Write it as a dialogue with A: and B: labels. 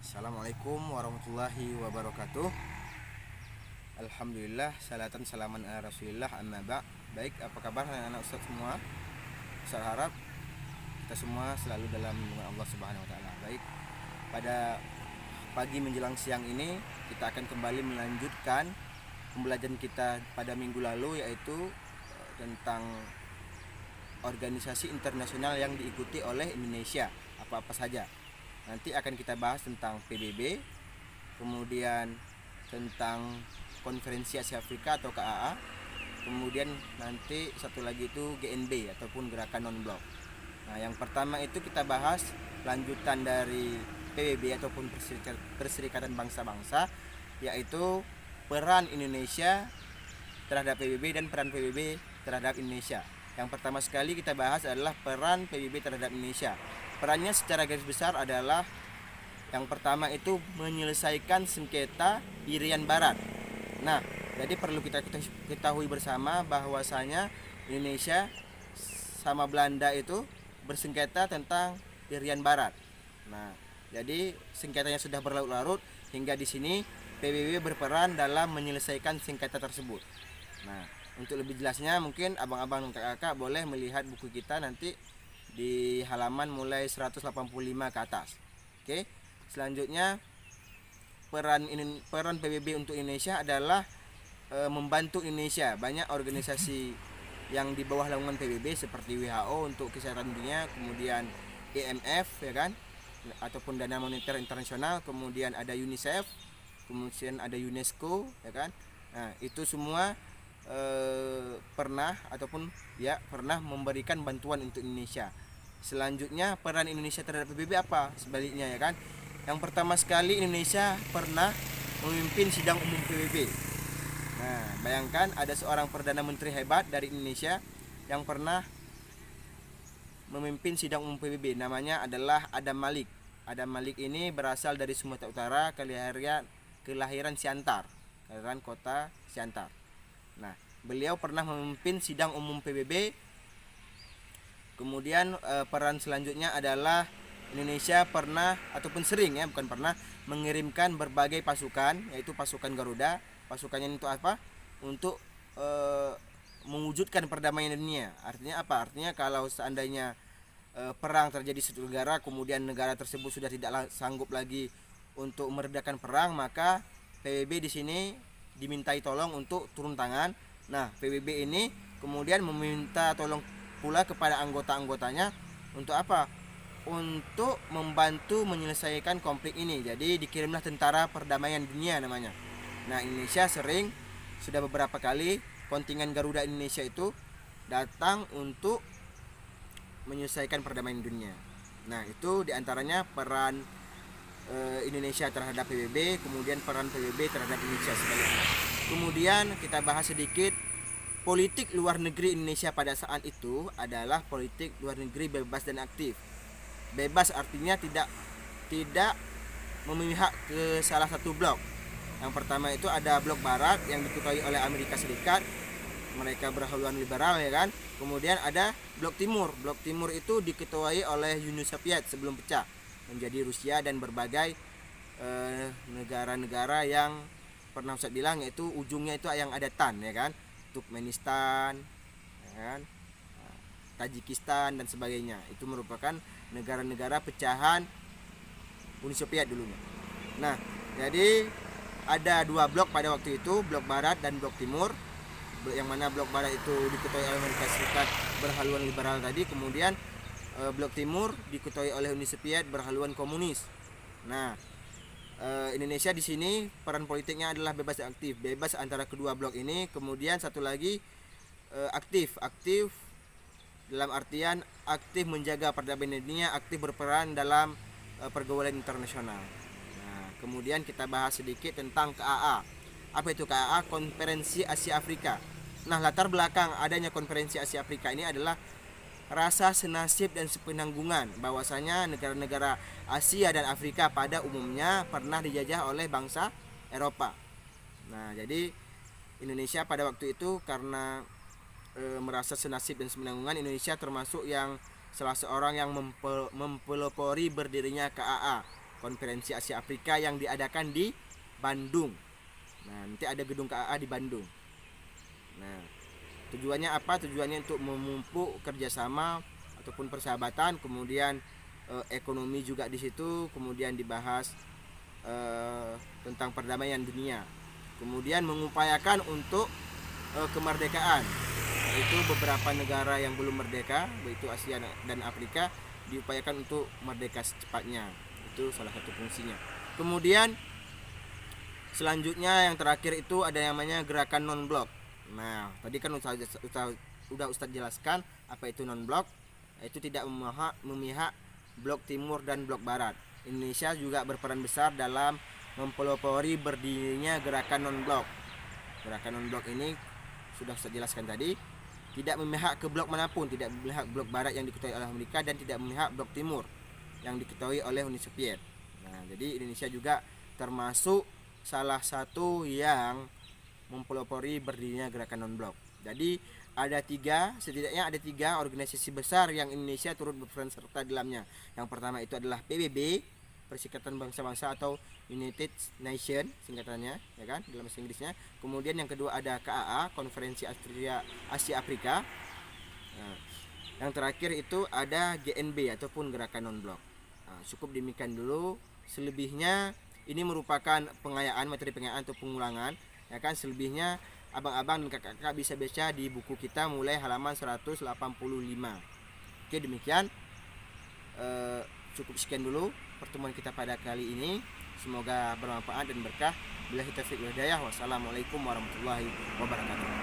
A: Assalamualaikum warahmatullahi wabarakatuh. Alhamdulillah, salatan salaman ala Rasulillah, amma ba'. Baik, apa kabar anak-anak Ustaz semua? Ustaz harap kita semua selalu dalam lindungan Allah Subhanahu wa taala. Baik, pada pagi menjelang siang ini kita akan kembali melanjutkan pembelajaran kita pada minggu lalu, yaitu tentang organisasi internasional yang diikuti oleh Indonesia, apa-apa saja. Nanti akan kita bahas tentang PBB, kemudian tentang Konferensi Asia Afrika atau KAA, kemudian nanti satu lagi itu GNB ataupun Gerakan Non-Blok. Nah, yang pertama itu kita bahas lanjutan dari PBB ataupun Perserikatan Bangsa-Bangsa, yaitu peran Indonesia terhadap PBB dan peran PBB terhadap Indonesia. Yang pertama sekali kita bahas adalah peran PBB terhadap Indonesia. Perannya secara garis besar adalah yang pertama itu menyelesaikan sengketa Irian Barat. Nah, jadi perlu kita ketahui bersama bahwasanya Indonesia sama Belanda itu bersengketa tentang Irian Barat. Nah, jadi sengketanya sudah berlarut-larut hingga di sini PBB berperan dalam menyelesaikan sengketa tersebut. Nah, untuk lebih jelasnya mungkin abang-abang dan kakak boleh melihat buku kita nanti di halaman mulai 185 ke atas. Oke. Selanjutnya peran PBB untuk Indonesia adalah membantu Indonesia. Banyak organisasi yang di bawah naungan PBB seperti WHO untuk kesehatan dunia, kemudian IMF ya kan, ataupun Dana Moneter Internasional, kemudian ada UNICEF, kemudian ada UNESCO ya kan. Nah, itu semua pernah memberikan bantuan untuk Indonesia. Selanjutnya peran Indonesia terhadap PBB apa? Sebaliknya ya kan. Yang pertama sekali Indonesia pernah memimpin sidang umum PBB. Nah, bayangkan ada seorang Perdana Menteri hebat dari Indonesia yang pernah memimpin sidang umum PBB. Namanya adalah Adam Malik. Adam Malik ini berasal dari Sumatera Utara, kelahiran Siantar, kelahiran kota Siantar. Nah, beliau pernah memimpin sidang umum PBB. Kemudian peran selanjutnya adalah Indonesia pernah ataupun sering ya, bukan pernah, mengirimkan berbagai pasukan, yaitu pasukan Garuda. Pasukannya itu apa? Untuk mewujudkan perdamaian dunia. Artinya apa? Artinya kalau seandainya perang terjadi di suatu negara, kemudian negara tersebut sudah tidak sanggup lagi untuk meredakan perang, maka PBB di sini dimintai tolong untuk turun tangan. Nah, PBB ini kemudian meminta tolong pula kepada anggota-anggotanya untuk apa? Untuk membantu menyelesaikan konflik ini. Jadi dikirimlah tentara perdamaian dunia namanya. Nah, Indonesia sering, sudah beberapa kali kontingen Garuda Indonesia itu datang untuk menyelesaikan perdamaian dunia. Nah, itu diantaranya peran Indonesia terhadap PBB, kemudian peran PBB terhadap Indonesia sebaliknya. Kemudian kita bahas sedikit politik luar negeri Indonesia pada saat itu adalah politik luar negeri bebas dan aktif. Bebas artinya tidak memihak ke salah satu blok. Yang pertama itu ada blok barat yang diketuai oleh Amerika Serikat, mereka berhaluan liberal ya kan. Kemudian ada blok timur. Blok timur itu diketuai oleh Uni Soviet sebelum pecah menjadi Rusia dan berbagai negara-negara yang pernah Ustaz bilang, yaitu ujungnya itu yang ada tan ya kan, Turkmenistan ya kan, Tajikistan dan sebagainya. Itu merupakan negara-negara pecahan Uni Soviet dulunya. Nah, jadi ada dua blok pada waktu itu, blok barat dan blok timur. Yang mana blok barat itu diketuai oleh Amerika Serikat berhaluan liberal tadi, kemudian blok timur diketuai oleh Uni Soviet berhaluan komunis. Nah, Indonesia di sini peran politiknya adalah bebas dan aktif. Bebas antara kedua blok ini. Kemudian satu lagi aktif dalam artian aktif menjaga perdamaian dunia, aktif berperan dalam pergaulan internasional. Nah, kemudian kita bahas sedikit tentang KAA. Apa itu KAA? Konferensi Asia Afrika. Nah, latar belakang adanya Konferensi Asia Afrika ini adalah rasa senasib dan sepenanggungan bahwasanya negara-negara Asia dan Afrika pada umumnya pernah dijajah oleh bangsa Eropa. Nah, jadi Indonesia pada waktu itu karena merasa senasib dan sepenanggungan, Indonesia termasuk yang salah seorang yang mempelopori berdirinya KAA. Konferensi Asia Afrika yang diadakan di Bandung. Nah, nanti ada gedung KAA di Bandung. Nah, tujuannya apa? Tujuannya untuk memupuk kerjasama ataupun persahabatan, kemudian ekonomi juga di situ, kemudian dibahas tentang perdamaian dunia, kemudian mengupayakan untuk kemerdekaan, yaitu beberapa negara yang belum merdeka, yaitu Asia dan Afrika, diupayakan untuk merdeka secepatnya. Itu salah satu fungsinya. Kemudian selanjutnya yang terakhir itu ada yang namanya gerakan non-blok. Nah, tadi kan Ustadz jelaskan apa itu non-blok, yaitu tidak memihak blok timur dan blok barat. Indonesia juga berperan besar dalam mempelopori berdirinya gerakan non-blok. Gerakan non-blok ini sudah saya jelaskan tadi, tidak memihak ke blok manapun, tidak memihak blok barat yang diketahui oleh Amerika dan tidak memihak blok timur yang diketahui oleh Uni Soviet. Nah, jadi Indonesia juga termasuk salah satu yang mempelopori berdirinya gerakan non-blok. Jadi setidaknya ada tiga organisasi besar yang Indonesia turut berperan serta dalamnya. Yang pertama itu adalah PBB, Perserikatan Bangsa-Bangsa atau United Nations singkatannya, ya kan, dalam bahasa Inggrisnya. Kemudian yang kedua ada KAA, Konferensi Asia Afrika. Nah, yang terakhir itu ada GNB ataupun gerakan non-blok. Nah, cukup demikian dulu. Selebihnya ini merupakan materi pengayaan atau pengulangan, ya kan. Selebihnya abang-abang dan kakak-kakak bisa baca di buku kita mulai halaman 185. Oke, demikian. Cukup sekian dulu pertemuan kita pada kali ini. Semoga bermanfaat dan berkah. Billahi taufiq wal hidayah. Wassalamualaikum warahmatullahi wabarakatuh.